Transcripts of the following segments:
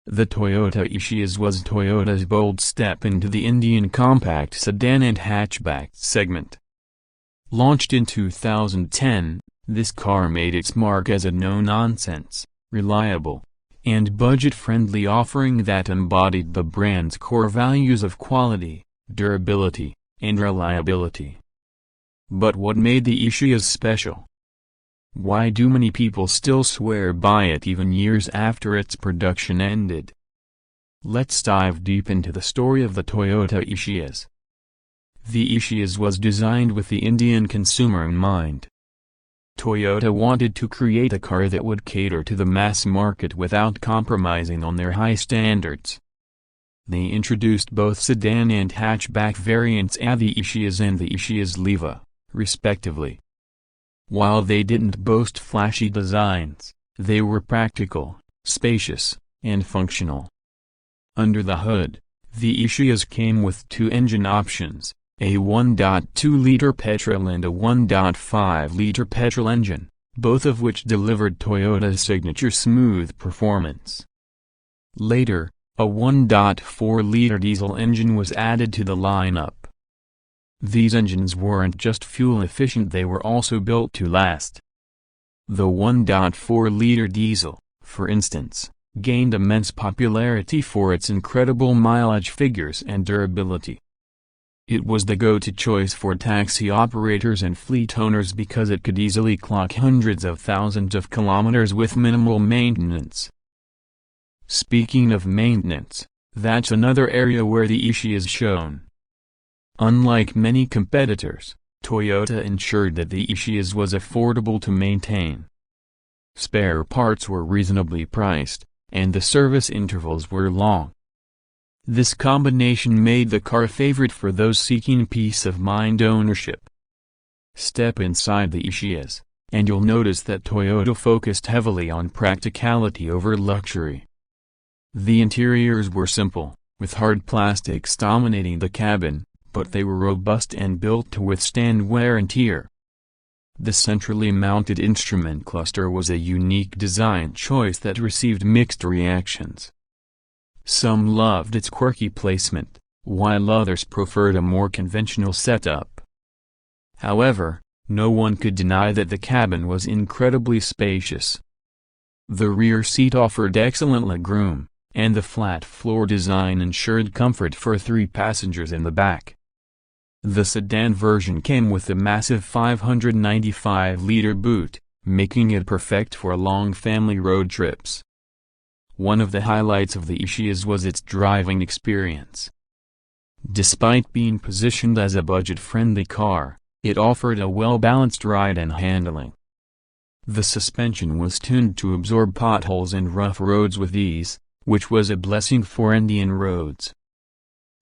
The Toyota Etios was Toyota's bold step into the Indian compact sedan and hatchback segment. Launched in 2010, this car made its mark as a no-nonsense, reliable, and budget-friendly offering that embodied the brand's core values of quality, durability, and reliability. But what made the Etios special? Why do many people still swear by it even years after its production ended? Let's dive deep into the story of the Toyota Etios. The Etios was designed with the Indian consumer in mind. Toyota wanted to create a car that would cater to the mass market without compromising on their high standards. They introduced both sedan and hatchback variants, the Etios and the Etios Leva, respectively. While they didn't boast flashy designs, they were practical, spacious, and functional. Under the hood, the Etios came with two engine options, a 1.2-liter petrol and a 1.5-liter petrol engine, both of which delivered Toyota's signature smooth performance. Later, a 1.4-liter diesel engine was added to the lineup. These engines weren't just fuel-efficient, they were also built to last. The 1.4-liter diesel, for instance, gained immense popularity for its incredible mileage figures and durability. It was the go-to choice for taxi operators and fleet owners because it could easily clock hundreds of thousands of kilometers with minimal maintenance. Speaking of maintenance, that's another area where the Etios shone. Unlike many competitors, Toyota ensured that the Etios was affordable to maintain. Spare parts were reasonably priced, and the service intervals were long. This combination made the car a favorite for those seeking peace-of-mind ownership. Step inside the Etios, and you'll notice that Toyota focused heavily on practicality over luxury. The interiors were simple, with hard plastics dominating the cabin, but they were robust and built to withstand wear and tear. The centrally mounted instrument cluster was a unique design choice that received mixed reactions. Some loved its quirky placement, while others preferred a more conventional setup. However, no one could deny that the cabin was incredibly spacious. The rear seat offered excellent legroom, and the flat floor design ensured comfort for 3 passengers in the back. The sedan version came with a massive 595-liter boot, making it perfect for long family road trips. One of the highlights of the Etios was its driving experience. Despite being positioned as a budget-friendly car, it offered a well-balanced ride and handling. The suspension was tuned to absorb potholes and rough roads with ease, which was a blessing for Indian roads.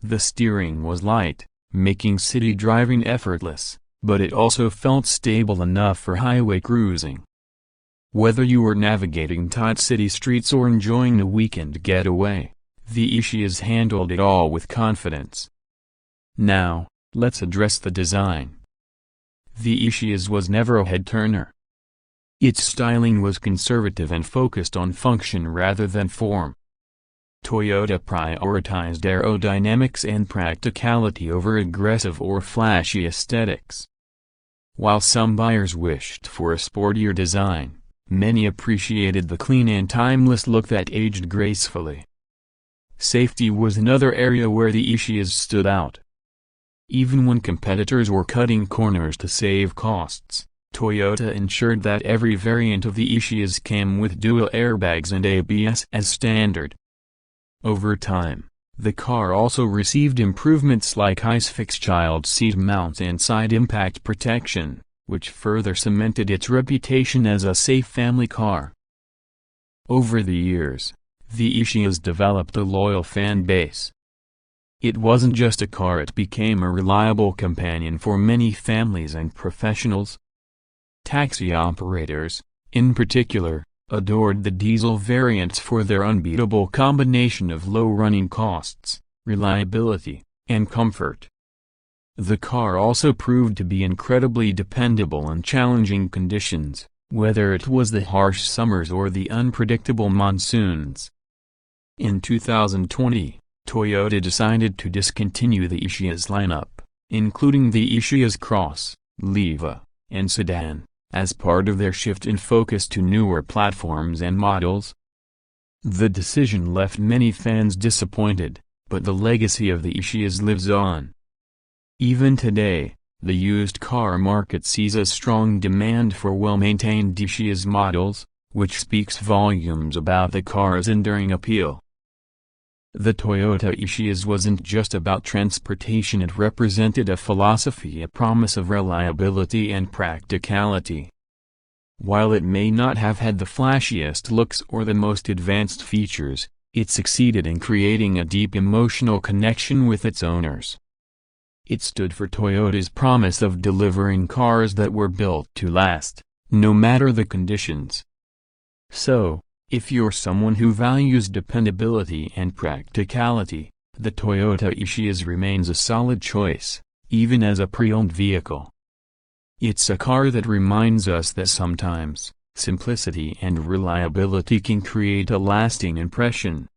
The steering was light, making city driving effortless, but it also felt stable enough for highway cruising. Whether you were navigating tight city streets or enjoying a weekend getaway, the Etios handled it all with confidence. Now, let's address the design. The Etios was never a head-turner. Its styling was conservative and focused on function rather than form. Toyota prioritized aerodynamics and practicality over aggressive or flashy aesthetics. While some buyers wished for a sportier design, many appreciated the clean and timeless look that aged gracefully. Safety was another area where the Etios stood out. Even when competitors were cutting corners to save costs, Toyota ensured that every variant of the Etios came with dual airbags and ABS as standard. Over time, the car also received improvements like ISOFIX child seat mounts and side impact protection, which further cemented its reputation as a safe family car. Over the years, the Etios developed a loyal fan base. It wasn't just a car, it became a reliable companion for many families and professionals. Taxi operators, in particular, adored the diesel variants for their unbeatable combination of low running costs, reliability, and comfort. The car also proved to be incredibly dependable in challenging conditions, whether it was the harsh summers or the unpredictable monsoons. In 2020, Toyota decided to discontinue the Etios lineup, including the Etios Cross, Leva, and Sedan, as part of their shift in focus to newer platforms and models. The decision left many fans disappointed, but the legacy of the Etios lives on. Even today, the used car market sees a strong demand for well-maintained Etios models, which speaks volumes about the car's enduring appeal. The Toyota Etios wasn't just about transportation, it represented a philosophy, a promise of reliability and practicality. While it may not have had the flashiest looks or the most advanced features, it succeeded in creating a deep emotional connection with its owners. It stood for Toyota's promise of delivering cars that were built to last, no matter the conditions. So, if you're someone who values dependability and practicality, the Toyota Etios remains a solid choice, even as a pre-owned vehicle. It's a car that reminds us that sometimes, simplicity and reliability can create a lasting impression.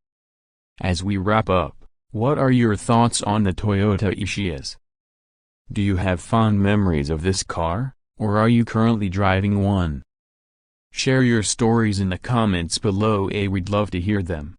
As we wrap up, what are your thoughts on the Toyota Etios? Do you have fond memories of this car, or are you currently driving one? Share your stories in the comments below. We'd love to hear them.